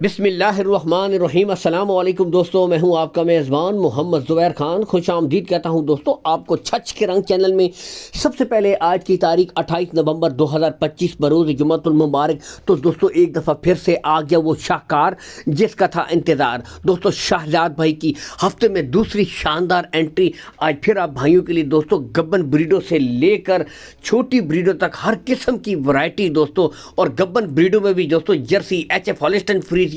बिस्मिल्लाहिर्रहमानिर्रहीम। अस्सलाम वालेकुम दोस्तों, मैं हूं आपका मेज़बान मोहम्मद ज़ुबैर खान। खुश आमदीद कहता हूं दोस्तों आपको छच के रंग चैनल में। सबसे पहले आज की तारीख 28 नवंबर 2025 बरोज़ जुम्मतुल मुबारक। तो दोस्तों एक दफ़ा फिर से आ गया वो शाहकार जिसका था इंतज़ार। दोस्तों शाहजाद भाई की हफ्ते में दूसरी शानदार एंट्री आज फिर आप भाइयों के लिए दोस्तों। गब्बन ब्रीडों से लेकर छोटी ब्रीडों तक हर किस्म की वैरायटी दोस्तों। और गब्बन ब्रीडों में भी दोस्तों Jersey, HF Holstein Friesian,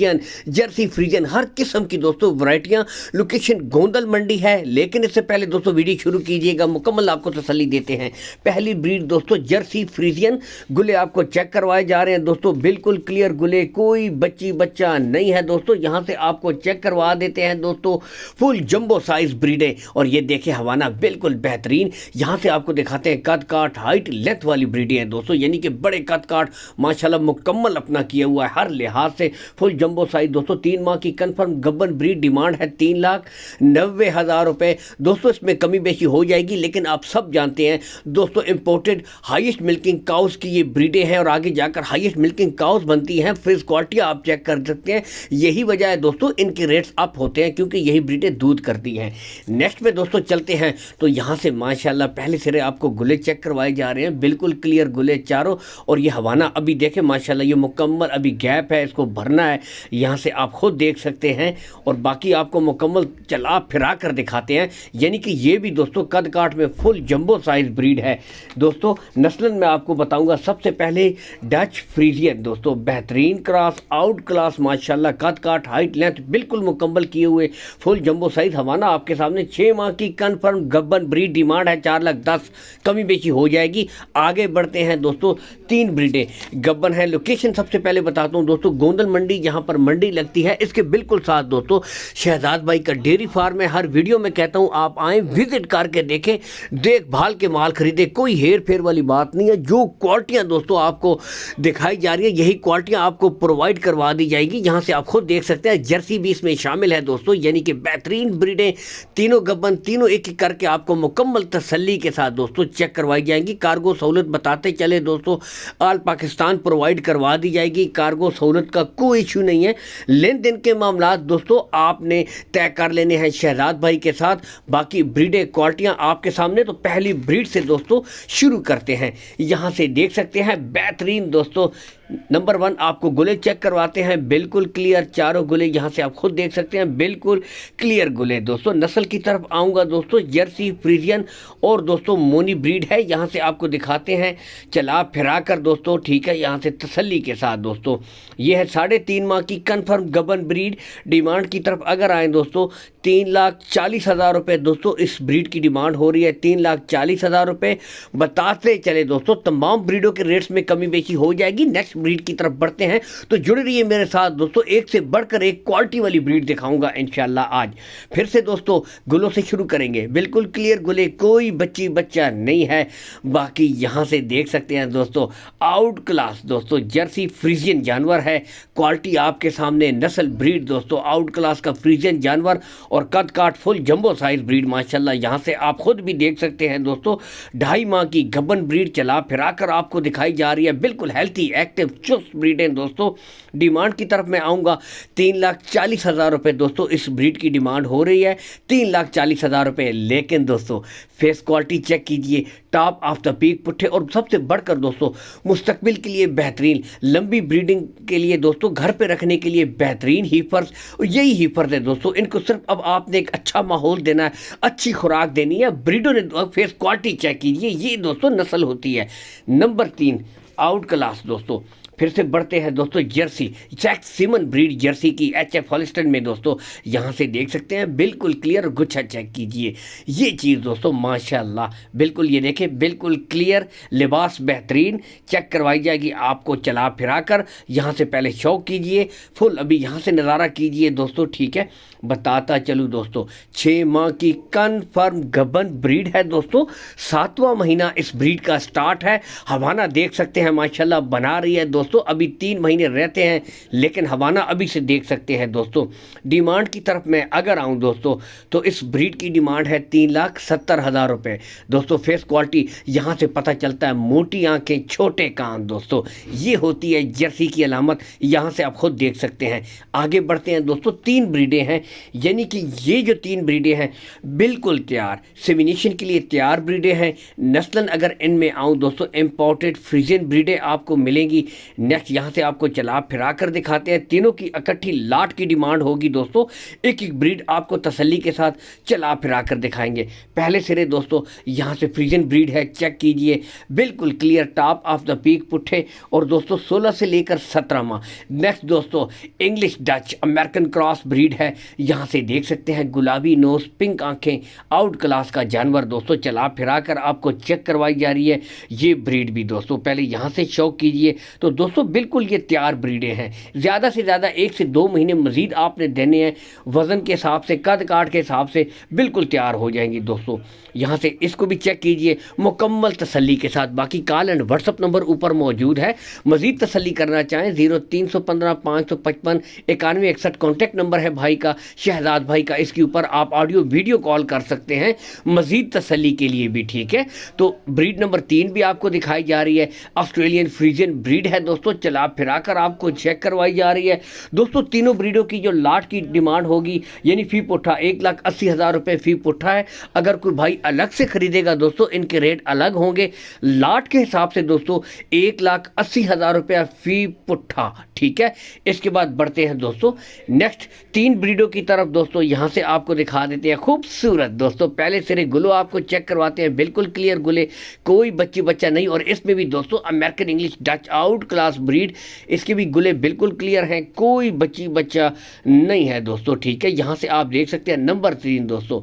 Jersey Friesian, हर किस्म की दोस्तों वैरायटियां। लोकेशन गोंदल मंडी है। लेकिन इससे पहले दोस्तों वीडियो शुरू कीजिएगा, मुकम्मल आपको तसल्ली देते हैं। पहली ब्रीड दोस्तों जर्सी फ्रीजियन। गुले आपको चेक करवाए जा रहे हैं दोस्तों, बिल्कुल क्लियर गुले, कोई बच्चा नहीं है दोस्तों। यहां से आपको चेक करवा देते हैं दोस्तों। फुल जंबो साइज ब्रीड है और ये देखिए हवाना बिल्कुल बेहतरीन। यहां से आपको दिखाते हैं कद काट हाइट लेंथ वाली ब्रीडें हैं दोस्तों, यानी कि बड़े कद काट माशाल्लाह मुकम्मल अपना किया हुआ है हर लिहाज से। फुल जंबो साइज दोस्तों, 3 माह की कंफर्म गब्बन ब्रीड। डिमांड है 3,90,000 रुपए दोस्तों। इसमें कमी बेशी हो जाएगी, लेकिन आप सब जानते हैं दोस्तों इंपोर्टेड हाईएस्ट मिल्किंग काउस की ये ब्रीडें हैं और आगे जाकर हाईएस्ट मिल्किंग काउस बनती हैं। फ्रिज क्वालिटी आप चेक कर सकते हैं। यही वजह है दोस्तों इनके रेट्स अप होते हैं, क्योंकि यही ब्रीडें दूध करती हैं। नेक्स्ट में दोस्तों चलते हैं तो यहाँ से माशाल्लाह पहले सिरे आपको गुले चेक करवाए जा रहे हैं, बिल्कुल क्लियर गुले चारों। और ये हवाना अभी देखें माशाल्लाह ये मुकम्मल अभी गैप है, इसको भरना है। यहाँ से आप खुद देख सकते हैं और बाकी आपको मुकम्मल चला फिरा कर दिखाते हैं। यानी कि ये भी दोस्तों कद काट में फुल जंबो साइज ब्रीड है दोस्तों। नस्लन में आपको बताऊंगा सबसे पहले डच फ्रीजियन दोस्तों, बेहतरीन क्रॉस, आउट क्लास माशाल्लाह। कद काट हाइट लेंथ बिल्कुल मुकम्मल किए हुए फुल जंबो साइज हवाना आपके सामने। 6 माह की कन्फर्म गब्बन ब्रीड। डिमांड है 4,10,000, कमी बेची हो जाएगी। आगे बढ़ते हैं दोस्तों, 3 ब्रीडें गब्बन है। लोकेशन सबसे पहले बताता हूँ दोस्तों, गोंदल मंडी, जहाँ पर मंडी लगती है इसके बिल्कुल साथ दोस्तों शहजाद भाई का डेयरी फार्म है। हर वीडियो में कहता हूँ आप आएँ, विजिट करके देखें, देखभाल के माल खरीदे, कोई हेर फेर वाली बात नहीं है। जो क्वालिटियाँ दोस्तों आपको दिखाई जा रही है यही क्वालिटियाँ आपको प्रोवाइड करवा दी जाएगी। यहाँ से आप खुद देख सकते हैं जर्सी भी इसमें शामिल है दोस्तों, यानी कि बेहतरीन ब्रीडें। तीनों गब्बन, तीनों एक एक करके आपको मुकम्मल तसल्ली के साथ दोस्तों चेक करवाई जाएंगी। कार्गो सहूलत बताते चले दोस्तों, ऑल पाकिस्तान प्रोवाइड करवा दी जाएगी। कार्गो सहूलत का कोई इशू नहीं है। लेन देन के मामला दोस्तों आपने तय कर लेने हैं शहजाद भाई के साथ। बाकी ब्रीडें क्वालिटियां आपके सामने। तो पहली ब्रीड से दोस्तों शुरू करते हैं। यहां से देख सकते हैं बेहतरीन दोस्तों नंबर 1 आपको गुले चेक करवाते हैं, बिल्कुल क्लियर चारों गुले। यहां से आप खुद देख सकते हैं बिल्कुल क्लियर गुले दोस्तों। नस्ल की तरफ आऊंगा दोस्तों, जर्सी फ्रीजियन और दोस्तों मोनी ब्रीड है। यहां से आपको दिखाते हैं चला फिरा कर दोस्तों, ठीक है। यहां से तसल्ली के साथ दोस्तों ये है 3.5 माह की कंफर्म गबन ब्रीड। डिमांड की तरफ अगर आए दोस्तों, 3,40,000 रुपये दोस्तों इस ब्रीड की डिमांड हो रही है। 3,40,000 रुपये बताते चले दोस्तों। तमाम ब्रीडों के रेट्स में कमी बेची हो जाएगी। नेक्स्ट ब्रीड की तरफ बढ़ते हैं, तो जुड़े रहिए मेरे साथ दोस्तों। एक से बढ़कर एक क्वालिटी वाली ब्रीड दिखाऊंगा इंशाल्लाह आज। फिर से दोस्तों गुलों से शुरू करेंगे, बिल्कुल क्लियर गुले, कोई बच्चा नहीं है। बाकी यहां से देख सकते हैं दोस्तों आउट क्लास दोस्तों जर्सी फ्रीजियन जानवर है। क्वालिटी आपके सामने, नस्ल ब्रीड दोस्तों आउट क्लास का फ्रीजियन जानवर और कद काट फुल जंबो साइज ब्रीड माशाल्लाह। यहां से आप खुद भी देख सकते हैं दोस्तों 2.5 माह की गबन ब्रीड चला फिरा कर आपको दिखाई जा रही है। बिल्कुल हेल्थी एक्टिव चुस्त ब्रीडें दोस्तों। डिमांड की तरफ मैं आऊँगा, 3,40,000 रुपये दोस्तों इस ब्रीड की डिमांड हो रही है। 3,40,000 रुपये। लेकिन दोस्तों फेस क्वालिटी चेक कीजिए, टॉप ऑफ द पीक पुट्ठे। और सबसे बढ़कर दोस्तों मुस्तकबिल के लिए बेहतरीन, लंबी ब्रीडिंग के लिए दोस्तों, घर पे रखने के लिए बेहतरीन हीफर्स। यही हीफर्स है दोस्तों, इनको सिर्फ अब आपने एक अच्छा माहौल देना है, अच्छी खुराक देनी है। ब्रीडों ने फेस क्वालिटी चेक कीजिए, ये दोस्तों नस्ल होती है। नंबर 3 आउट क्लास दोस्तों। फिर से बढ़ते हैं दोस्तों जर्सी, जैक सिमन ब्रीड जर्सी की HF हॉलिस्टन में दोस्तों। यहाँ से देख सकते हैं बिल्कुल क्लियर गुच्छा चेक कीजिए। ये चीज़ दोस्तों माशाल्लाह बिल्कुल, ये देखें बिल्कुल क्लियर, लिबास बेहतरीन। चेक करवाई जाएगी आपको चला फिरा कर। यहाँ से पहले शौक कीजिए फुल, अभी यहाँ से नज़ारा कीजिए दोस्तों, ठीक है। बताता चलूँ दोस्तों 6 माह की कन्फर्म गबन ब्रीड है दोस्तों। 7वां महीना इस ब्रीड का स्टार्ट है। हवाना देख सकते हैं माशाल्लाह बना रही है दोस्तों। दोस्तों अभी 3 महीने रहते हैं, लेकिन हवाना अभी से देख सकते हैं दोस्तों। डिमांड की तरफ मैं अगर आऊँ दोस्तों तो इस ब्रीड की डिमांड है 3,70,000 रुपये दोस्तों। फेस क्वालिटी यहाँ से पता चलता है, मोटी आंखें छोटे कान दोस्तों, ये होती है जर्सी की अलामत, यहाँ से आप खुद देख सकते हैं। आगे बढ़ते हैं दोस्तों, 3 ब्रीडें हैं, यानी कि ये जो 3 ब्रीडें हैं बिल्कुल तैयार, सेमिनेशन के लिए तैयार ब्रीडें हैं। नस्लन अगर इनमें आऊँ दोस्तों, इम्पोर्टेड फ्रीजियन ब्रीडें आपको मिलेंगी। नेक्स्ट यहाँ से आपको चला फिरा कर दिखाते हैं, तीनों की इकट्ठी लाट की डिमांड होगी दोस्तों। एक एक ब्रीड आपको तसल्ली के साथ चला फिरा कर दिखाएंगे। पहले सिरे दोस्तों यहाँ से फ्रीजियन ब्रीड है, चेक कीजिए, बिल्कुल clear, top of the peak पुट्ठे, और दोस्तों 16 से लेकर 17 माह। नेक्स्ट दोस्तों English Dutch American cross breed है, यहाँ से देख सकते हैं, गुलाबी नोज, पिंक आंखें, आउट क्लास का जानवर दोस्तों, चला फिरा कर आपको चेक करवाई जा रही है। ये ब्रीड भी दोस्तों पहले यहाँ से शौक कीजिए। तो दोस्तों बिल्कुल ये तैयार ब्रीडें हैं, ज़्यादा से ज़्यादा 1 से 2 महीने मज़ीद आपने देने हैं, वज़न के हिसाब से, कद काट के हिसाब से बिल्कुल तैयार हो जाएंगी दोस्तों। यहाँ से इसको भी चेक कीजिए मुकम्मल तसल्ली के साथ। बाकी कॉल एंड व्हाट्सअप नंबर ऊपर मौजूद है, मज़ीद तसल्ली करना चाहें 0315 555 9161 कॉन्टैक्ट नंबर है भाई का, शहजाद भाई का। इसके ऊपर आप ऑडियो वीडियो कॉल कर सकते हैं मज़ीद तसल्ली के लिए भी, ठीक है। तो ब्रीड नंबर 3 भी आपको दिखाई जा रही है, ऑस्ट्रेलियन फ्रीजियन ब्रीड है दोस्तों, चला फिरा कर आपको चेक करवाई जा रही है दोस्तों। तीनों ब्रीडों की जो लाट की डिमांड होगी, यानी फी पुट्ठा 1,80,000 रुपये फी पुट्ठा है। अगर कोई भाई अलग से खरीदेगा दोस्तों, इनके रेट अलग होंगे। लाट के हिसाब से दोस्तों 1,80,000 रुपया फी पुट्ठा, ठीक है। इसके बाद बढ़ते हैं दोस्तों नेक्स्ट 3 ब्रीडों की तरफ दोस्तों। यहाँ से आपको दिखा देते हैं खूबसूरत दोस्तों, पहले सिरे गुलो आपको चेक करवाते हैं, बिल्कुल क्लियर गुले, कोई बच्चा नहीं। और इसमें भी दोस्तों American English Dutch out class breed, इसके भी गुले बिल्कुल क्लियर हैं, कोई बच्चा नहीं है दोस्तों, ठीक है। यहाँ से आप देख सकते हैं नंबर 3 दोस्तों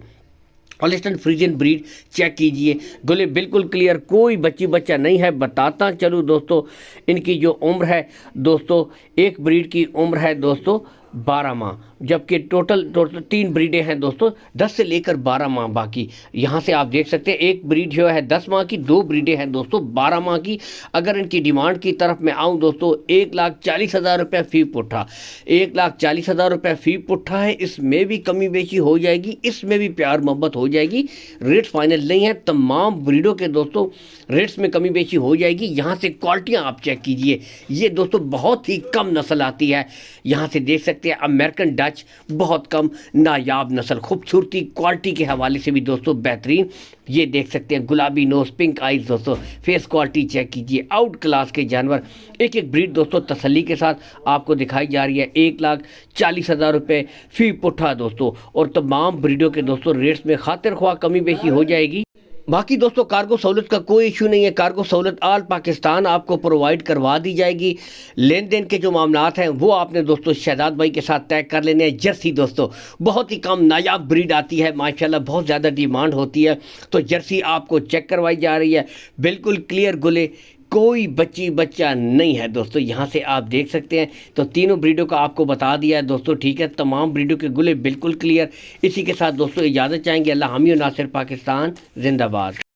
हॉलिस्टन फ्रीजियन ब्रीड, चेक कीजिए, गुले बिल्कुल क्लियर, कोई बच्चा नहीं है। बताता चलूँ दोस्तों, इनकी जो उम्र है दोस्तों, एक ब्रीड की उम्र है दोस्तों 12 माह, जबकि टोटल 3 ब्रीडें हैं दोस्तों 10 से लेकर 12 माह। बाकी यहाँ से आप देख सकते हैं एक ब्रीड जो है 10 माह की, 2 ब्रीडें हैं दोस्तों 12 माह की। अगर इनकी डिमांड की तरफ मैं आऊँ दोस्तों, 1,40,000 रुपये फ़ी पुट्ठा, 1,40,000 रुपये फ़ी पुट्ठा है। इसमें भी कमी बेची हो जाएगी, इसमें भी प्यार मोहब्बत हो जाएगी, रेट फाइनल नहीं है। तमाम ब्रीडों के दोस्तों रेट्स में कमी बेची हो जाएगी। यहाँ से क्वालिटियाँ आप चेक कीजिए, ये दोस्तों बहुत ही कम नस्ल आती है। यहाँ से देख सकते हैं अमेरिकन डच, बहुत कम नायाब नस्ल, खूबसूरती क्वालिटी के हवाले से भी दोस्तों बेहतरीन। ये देख सकते हैं गुलाबी नोज, पिंक आइज दोस्तों, फेस क्वालिटी चेक कीजिए, आउट क्लास के जानवर। एक एक ब्रीड दोस्तों तसल्ली के साथ आपको दिखाई जा रही है। 1,40,000 रुपये फी पुट्ठा दोस्तों, और तमाम ब्रीडों के दोस्तों रेट्स में खातिर ख्वाह कमी बेशी हो जाएगी। बाकी दोस्तों कार्गो सहूलत का कोई इशू नहीं है, कार्गो सहूलत ऑल पाकिस्तान आपको प्रोवाइड करवा दी जाएगी। लेन देन के जो मामलात हैं वो आपने दोस्तों शहजाद भाई के साथ तय कर लेने हैं। जर्सी दोस्तों बहुत ही कम नायाब ब्रीड आती है, माशाल्लाह बहुत ज़्यादा डिमांड होती है, तो जर्सी आपको चेक करवाई जा रही है, बिल्कुल क्लियर गुले, कोई बच्चा नहीं है दोस्तों। यहाँ से आप देख सकते हैं, तो तीनों ब्रीडों का आपको बता दिया है दोस्तों, ठीक है। तमाम ब्रीडों के गुले बिल्कुल क्लियर। इसी के साथ दोस्तों इजाज़त चाहेंगे। अल्लाह हामी और नासिर, पाकिस्तान जिंदाबाद।